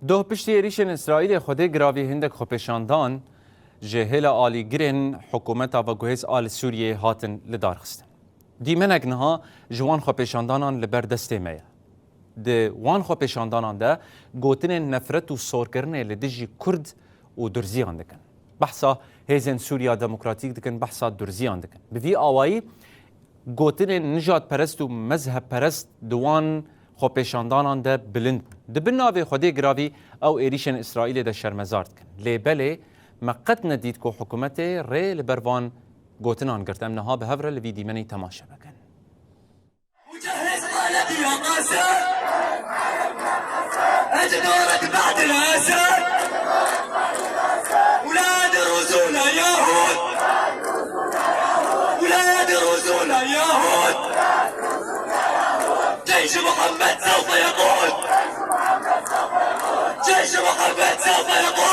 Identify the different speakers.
Speaker 1: دو پشتی ایریشن اسرائیل خودی گراوی هندک خوپشاندان جهل آلی گرین حکومت و گوهز آل سوریه هاتن لدار خستن. دیمنک نها جوان خوپشاندانان لبر دسته میه. ده وان خوپشاندانان ده گوتن نفرت و سورکرنه لدیجی کرد و درزیان دکن. بحثا هیزن سوریا دموکراتیک دکن بحثا درزیان دکن. بوی آوایی گوتن نجادپرست و مذهب پرست دوان خوپشاندانان ده bilind dibin navê xwedê giravî ew êrîşên İsraîlê de şermezar dikin. Lê belê me qet nedît ku hikûmetê rê li ber van gotinan girt. Em niha bi hev re li vî dîmenê temaşe bikin.
Speaker 2: جيش محمد سوف يقول جيش محمد سوف يقول